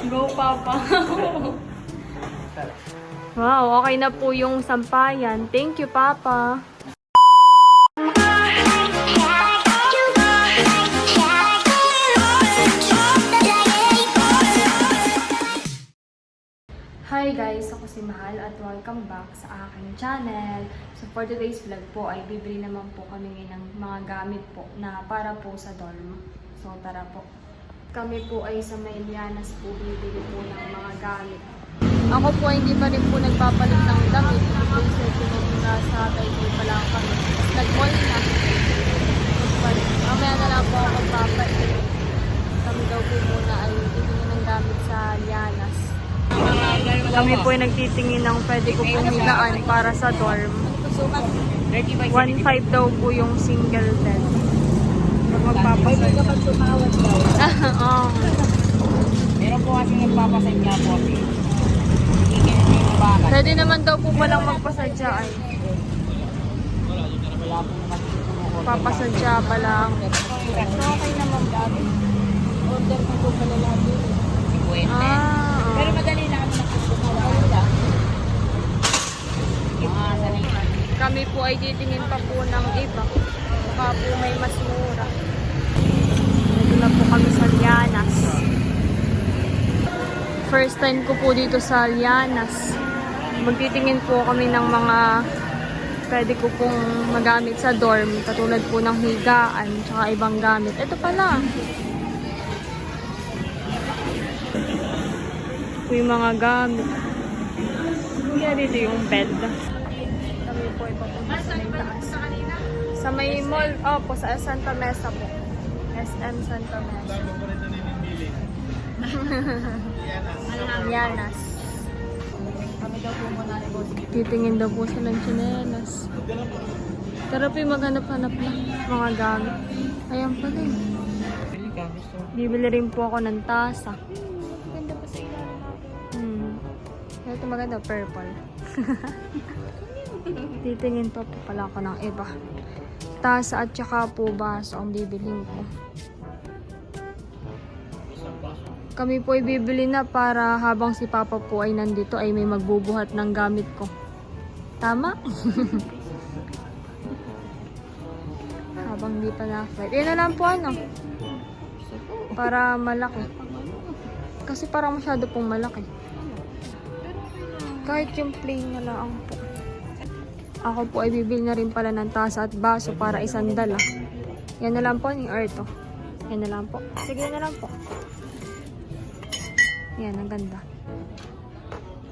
Go, Papa. Wow, okay na po yung sampayan. Thank you, Papa. Hi guys! Ako si Mahal at welcome back sa aking channel. So for today's vlog po ay bibili naman po kami ngayon ng mga gamit po na para po sa dorm. So tara po. Kami po ay sa Mailianas po bibili po ng mga gamit. Ako po ay hindi pa rin po nagpapalit ng damit. Kasi nasa Taipei pa lang kami. Nag-mall na. Mamaya na lang po ako magpapalit. Kami daw po muna ay bibili ng gamit sa Lianas. Kami po ay nagtitingin ng pwede ko pong higaan para sa dorm. 1.5 daw po yung single bed. Pag magpapasal. Meron po kasi nagpapasal niya po. Pwede naman daw po palang magpasadya ay. Papasadya pa lang. Okay naman dati. Order ko po pala lang din. Pero madali na kami nakasukawa. Kami po ay titingin pa po ng iba. Baka po may mas mura. Dito na po kami sa Lianas. First time ko po dito sa Lianas. Magtitingin po kami ng mga pwede ko pong magamit sa dorm. Katulad po ng higaan, tsaka ibang gamit. Ito pala. Ito yung mga gamit. Kaya dito yung bed. Kami po ay papunta sa may taas. Sa may mall, po sa Santa Mesa po. SM Santa Mesa. Lianas. Kami daw po muna negotiate. Titingin daw po sila ng tsinelas. Tara po yung maghanap-hanap na mga gamit. Ayan pala eh. Pili ka, gusto. Bibili rin po ako ng tasa. Ganda pa sa ilalim natin. Ito maganda, purple. Titingin pa po pala ako ng iba. Tasa at saka po baso ang bibiling ko. Kami po ay bibili na para habang si Papa po ay nandito ay may magbubuhat ng gamit ko. Tama? Habang di pa na-flight. Yan na lang po ano. Para malaki. Kasi parang masyado pong malaki. Kahit yung plain na lang po. Ako po ay bibili na rin pala ng tasa at baso para isang dala. Yan na lang po ni Erto. Yan na lang po. Sige na lang po. Yan, ang ganda.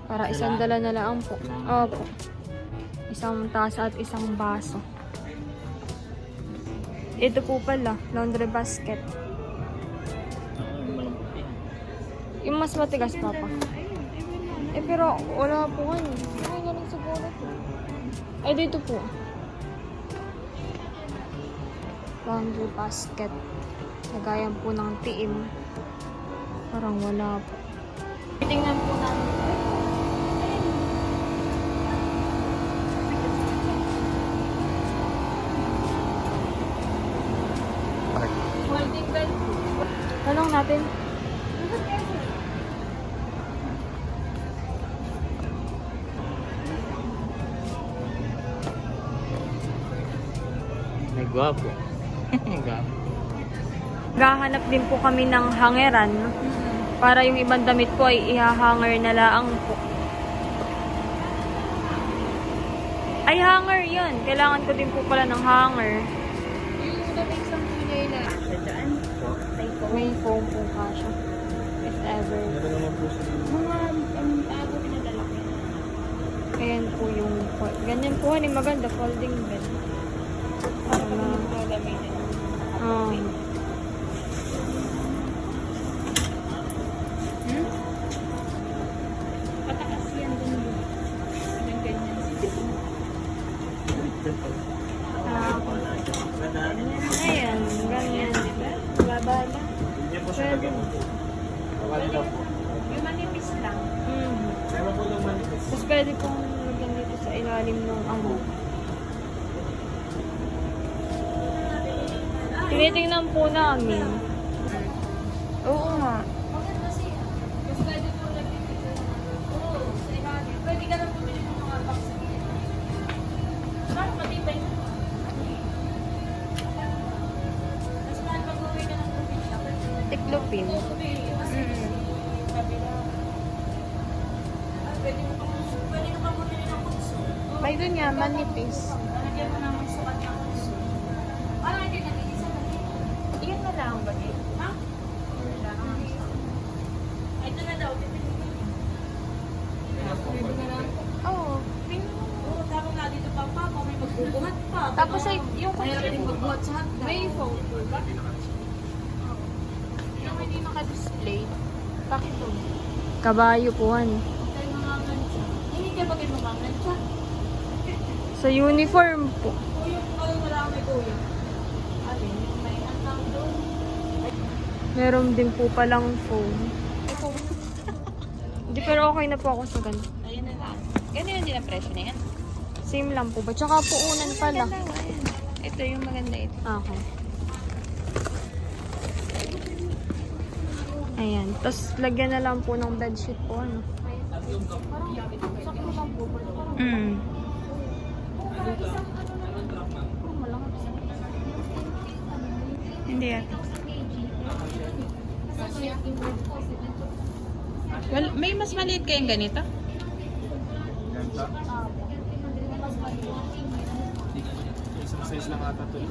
Para isang dala na lang po. Opo. Isang tasa at isang baso. Ito po pala, laundry basket. Yung mas matigas, Papa. Pero wala po nga eh. Ay, galing siguro po. Ay, dito po. Laundry basket. Lagayan po ng tiim. Parang wala po. Tingnan po namin. Holding bed. Tanong natin. Ay, gwapo. Gwapo. Gahanap din po kami ng hangeran. Para yung ibang damit po ay ihahanger na lang po. Ay, hanger yun. Kailangan ko din po pala ng hanger. Yung daming isang kulay na. Daan po. May foam po kasha. If ever. Mga bago pinadala ko. Ayan po yung... Ganyan po. Ano maganda. Folding bed. Para pa naman ito gamitin. Patakas yan dun. Ganyan. Ayan. Ganyan. Babala. Pwede. Yung manipis lang. Tapos pwede pong lagyan dito sa ilalim ng ano. Tinitingnan po namin. Oo nga. Maganda siya. Kasi Pwede ka pa bumili ng kurso. May doon nga, manipis. Lalagyan mo naman sukat ng kurso. Parang hindi nag-iisa na din. Iyan na lang ba eh? Ha? Ay, ito na daw. Pipili ko yun. Pwede na lang. Oo. Oo, tapos nga dito pa pa. May magbubuhat pa. Tapos ay, yung Mayroon din magbuhat sa hotdog. may phone. Yung hindi naka-display. Bakit doon? Kabayo po, ano. Tayo mangangansya. Hindi ka bagay mangangansya. Sa uniform po. O yung parang wala may kuya. Alin, yung may hanggang doon. Meron din po palang phone. Hindi, pero okay na po ako sa ganito. Ayun na lang. Ganun din ang presyo na yan. Same lang po ba? Tsaka po unan pala. Ito yung maganda ito. Okay. Ayan. Tapos lagyan na lang po ng bedsheet po, ano. Mm. Hindi yata. Well, may mas maliit kayong ganito? Isang size lang ata ito.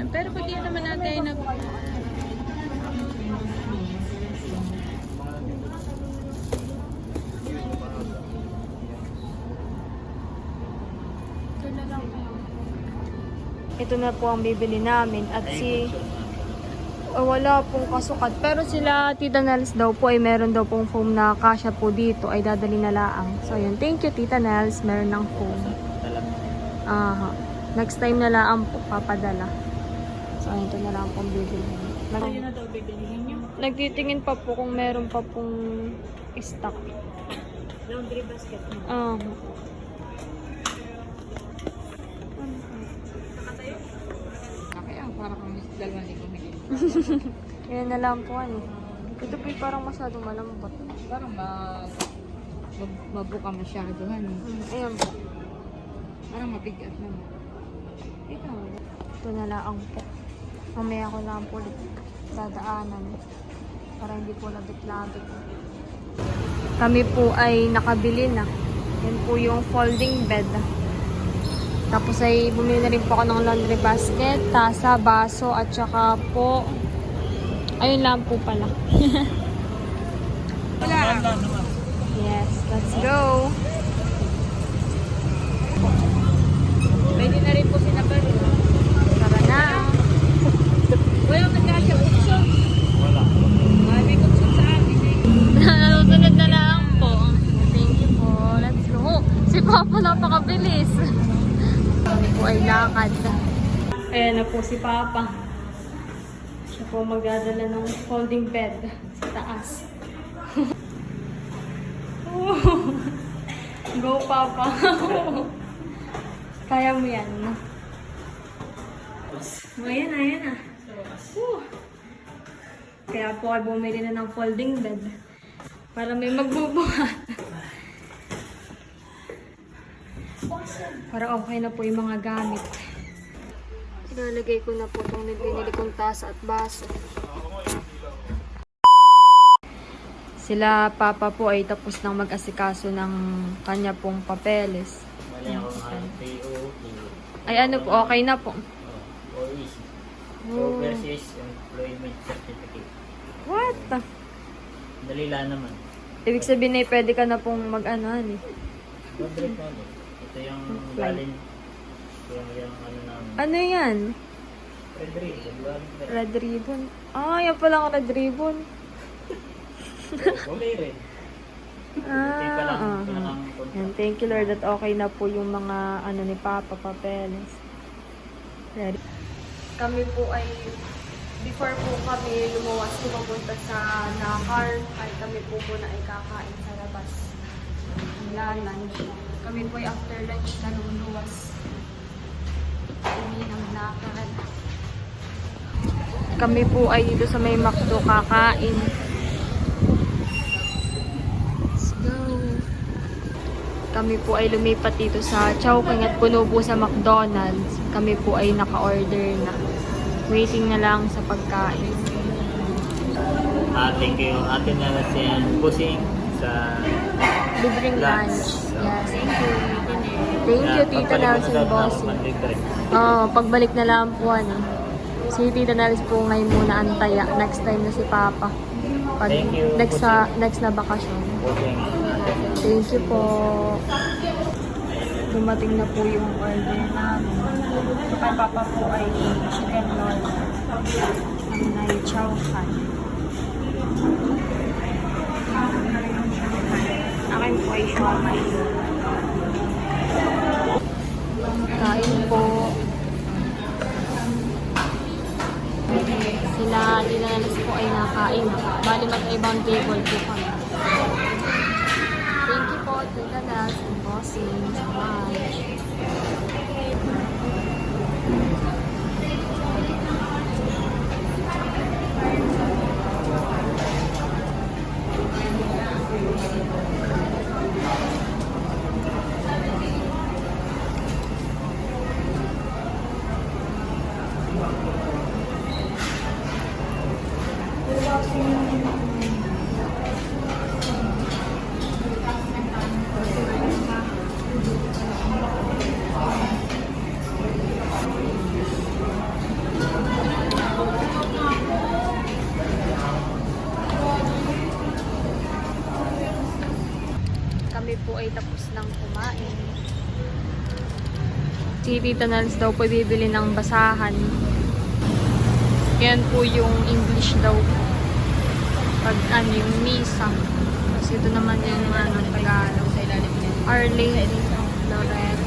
Pero pag yun naman natin nag... Ito na po ang bibili namin. At wala pong kasukat. Pero sila, Tita Nels daw po ay meron daw pong foam na kasya po dito. Ay dadali na laang. So yun. Thank you, Tita Nels. Meron ng foam. Aha. Next time na laang po papadala. So ito na lang pong bibili. Ayun na daw bibilihin nyo. Nagtitingin pa po kung meron pa pong stock. Laundry basket mo. Ah. Kaya parang kami dalawang libo may Yan na lang po ano. Ito po parang masyadong malambot. parang mabuka masyado. Ayan po. Parang mabigat naman. Ito na lang po. Mamaya ko lang po ulit dadaanan. Para hindi po labit-labit. Kami po ay nakabili na. Yan po yung folding bed. Tapos ay bumili na rin po ako ng laundry basket, tasa, baso, at saka po ayun lang po pala. Yes, let's go! Pwede na rin po sinabarin. Tara na! Walang nagkasya kutsyon. Wala. May kutsyon sa akin eh. Nasunod na lang po. Thank you po. Let's go. Si Papa napakabilis. Kami po ay lakad. Ayan na po si Papa. Siya po magdadala ng folding bed sa taas. Go Papa. Kaya mo yan. Ayan na, ayan na. Kaya po ay bumili na ng folding bed para may magbubuhat. Para okay na po yung mga gamit. Ilalagay ko na po itong binili kong tasa at baso. Sila Papa po ay tapos nang mag-asikaso ng kanya pong papeles. Ay ano po, okay na po. OEC. Oh. Overseas Employment Certificate. What? Dalila naman. Ibig sabihin ay pwede ka na pong mag-ano eh. Moderate na ulit. Ito yung galing. Yung ano namin. Ano yan? Red ribbon. Red ribbon. Ah, yan pala ang red ribbon. Okay red. Ito pa lang. Ah, Ito lang ang yan, thank you Lord that okay na po yung mga ano ni Papa, papeles. Ready? Kami po ay, before po kami lumuwas pumunta sa Nakar, ay kami po na ay kakain sa labas. Lunch. Kami po ay after lunch na lumuwas. Hindi ng Nakar. Kami po ay dito sa may McDo kakain. Kami po ay lumipat dito sa Chowking at puno po sa McDonald's. Kami po ay naka-order na. Waiting na lang sa pagkain. Thank you. Atin na si Pusing sa libreng lunch. Yes. Thank you, Tita Nelson Bossing. Libre. Pagbalik na lang po, ano. Si Tita Nelson po ngayon muna antaya. Next time na si Papa. Thank you, Next na bakasyon. Okay. Thank you po. Dumating na po yung order namin. So, kay Papa po ay chicken roll. Ang nai chow fan. Akin po ay siomai. Kain po. Sila Tinalis po ay nakain. Bali ibang table po kami. Thank you po, Tita Nels and Bossing, so much. Kami po ay tapos ng kumain. Si Tita Nels daw po bibili ng basahan. Yan po yung English daw po. Pag yung misa. Kasi ito naman yung Tagalog. Our Lady Loreto.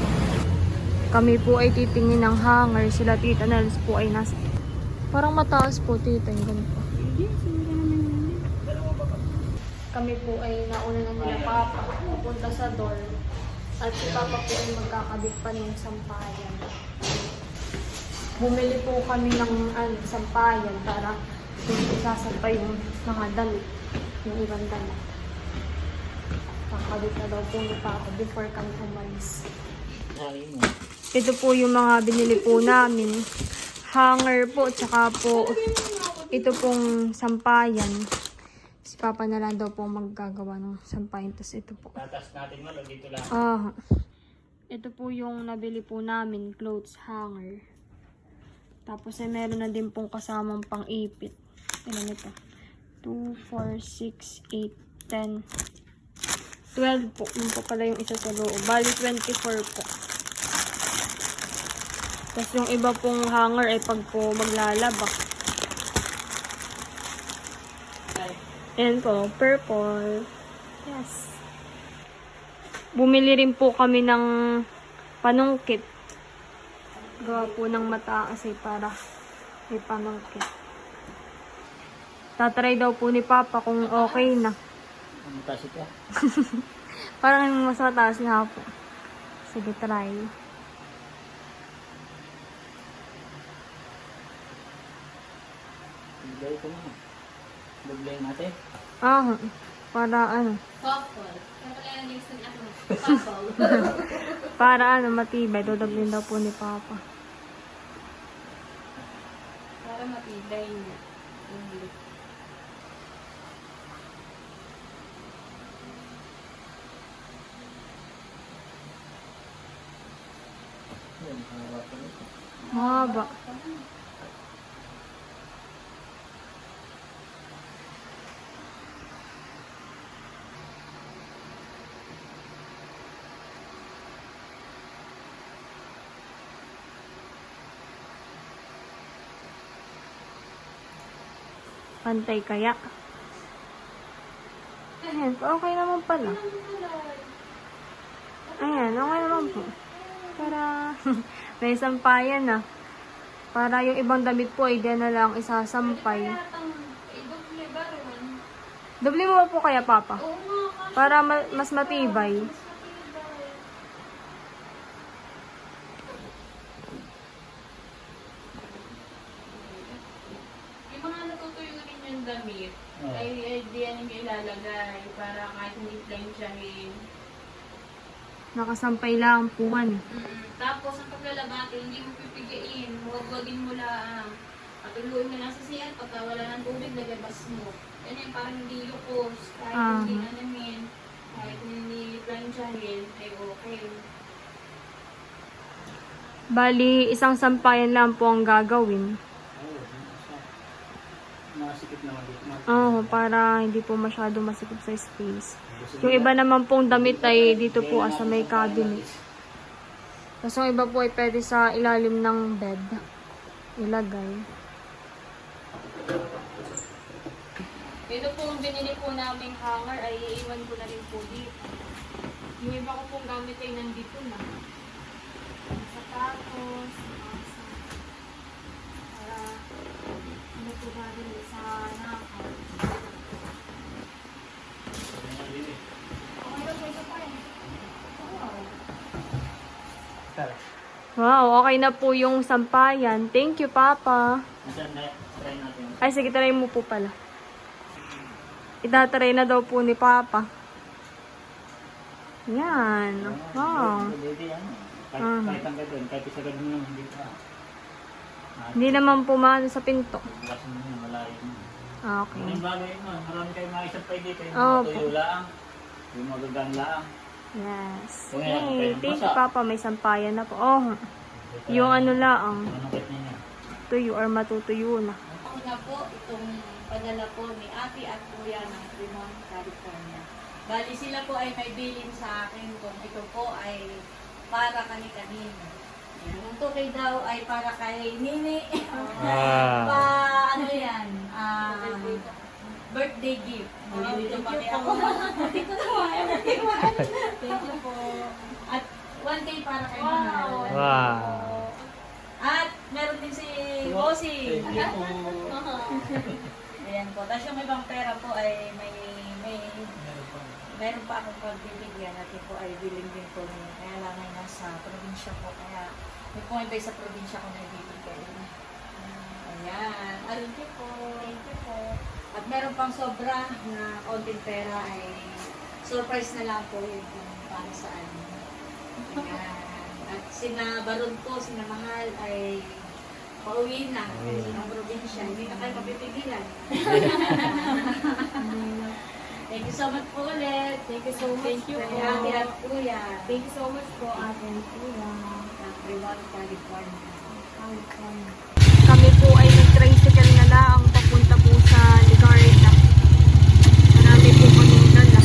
Kami po ay titingin ng hanger. Sila Tita Nels po ay nasa... Parang mataas po, Tita. Yung ganito. Kami po ay nauna na nila Papa. Pupunta sa dorm. At si Papa po ay magkakabit pa ng sampayan. Bumili po kami ng sampayan para isasampay yung mga damit. Yung ibang damit. Kakabit na daw po ni Papa before kami umalis. Ito po yung mga binili po namin. Hanger po, tsaka po ito pong sampayan. Si Papa na lang daw po maggagawa ng sampayan. Tapos ito po. Tatas natin malo dito lang. Ito po yung nabili po namin, clothes hanger. Tapos ay meron na din pong kasamang pang-ipit. Ilan ito? 2, 4, 6, 8, 10, 12 po. Yun po pala yung isa sa loob. Bali 24 po. Tapos yung iba pong hanger ay pag po maglalaba. Ayan po, purple. Yes. Bumili rin po kami ng panungkit. Gawa po ng mataas para may panungkit. Tatry daw po ni Papa kung okay na. Ang taas ito. Parang mas mataas na po. Sige, try. Ibigay ko na. Buglayin natin. Para Couple. Kaya pala yung next na ako. Couple. para matibay. Dodoblin daw po ni Papa. Para matibay niya. Yan, harapan ito. Mahaba. Pantay kaya. Ayan, okay naman pala. Ayan, okay naman po. Para may sampayan na. Para yung ibang damit po ay diyan na lang isasampay. Double ba ron? Doble mo ba po kaya, Papa? Oo nga. Para mas matibay. Yung mga natutuyo rin yung damit, ay diyan yung ilalagay para kahit hindi plain siyahin. Nakasampay lang po. Tapos, ang paglalabati, hindi mo pipigain. Huwag-wagin mo lang. Patuluin mo lang sa CR. Pagka wala ng tubig, lagabas mo. Yan yung parang hindi lukos. Kahit hindi anamin. Kahit hindi lang dyan ay okay. Bali, isang sampayan lang po ang gagawin. Oo, masikip naman dito. Oo, para hindi po masyado masikip sa space. Yung iba naman pong damit ay dito po sa may cabinet. Tapos yung iba po ay pwede sa ilalim ng bed ilagay. Ito pong binili po naming hanger ay iiwan ko na rin po dito. Yung iba ko pong gamit ay nandito na. Sapatos, para ano po na rin sa nakaw. Okay na po ito pa eh. Wow. Tara. Wow, okay na po yung sampayan. Thank you, Papa. Minsan try natin. Ay, sige, try mo po pala. Itatry na daw po ni Papa. Yan. Wow. Pwede yan. Kahit hanggang doon, kahit isagad mo naman dito. Hindi naman pumaano sa pinto. Bukasan mo na, malayo mo. Okay. Yung bagay mo, marami kayong makisap pa dito. Yung Oo mga tuyo laang, yung magagang laang. Yes. Kung yan, Yay. pwede Thank you, basa. Papa. May sampayan na po. Oh, yung ano lang, Manukit ninyo. tuyo or matutuyo na. Ako na po itong padala po ni Ate at Kuya ng Fremont, California. Bali sila po ay may bilin sa akin kung ito po ay para kani-kanino. Yan. Yung tukay daw ay para kay Nini. Pa, ano yan? Birthday gift. Dito pati ako. Dito naman. Thank you po. At 1K para kay Mahal. Wow. At meron din si Bossy. Thank you po. Ayan po. Tapos yung ibang pera po ay meron pa akong pagbibigyan at yun po ay billing din po niya. Kaya lang ay nasa probinsya po. Kaya may pumibay sa probinsya ko na ibibigay. Ayan. Thank you po. Thank you po. At meron pang sobra na konting pera ay surprise na lang po yun kung para saan. Ayan. At sina Baron ko, sina Mahal ay pauwi na ng probinsya. Hindi na kayo mapipigilan. Thank you so much po ulit. Thank you so much. Thank you po. Ate at Kuya. Thank you so much po, Ate at Kuya. Ng Fremont, California. Kami po ay nag-tricycle na lang papunta po sa Ligarda. Marami po kaming dala.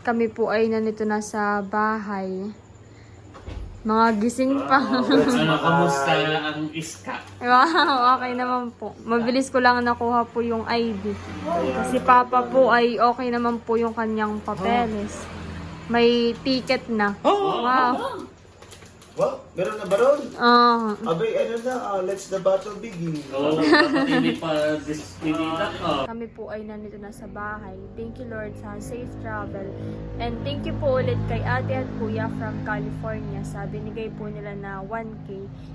Kami po ay nandito na sa bahay. Mga gising pa. Ano, kamusta ang iska? Wow, okay naman po. Mabilis ko lang nakuha po yung ID. Si Papa po ay okay naman po yung kanyang papeles. May ticket na. Wow. Wow, meron na ba ron? Ah, Abay, ano na, let's the battle begin. Oo, dapat hindi pa distinita ka. kami po ay nandito na sa bahay. Thank you Lord sa safe travel. And thank you po ulit kay Ate at Kuya from California. Sa binigay po nila na 1K.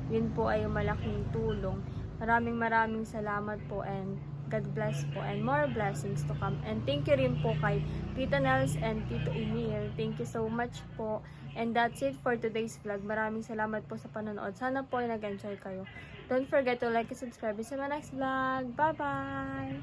Yun po ay malaking tulong. Maraming salamat po and God bless po and more blessings to come. And thank you rin po kay Tita Nels and Tito Emil. Thank you so much po. And that's it for today's vlog. Maraming salamat po sa panonood. Sana po ay nag-enjoy kayo. Don't forget to like and subscribe sa my next vlog. Bye-bye!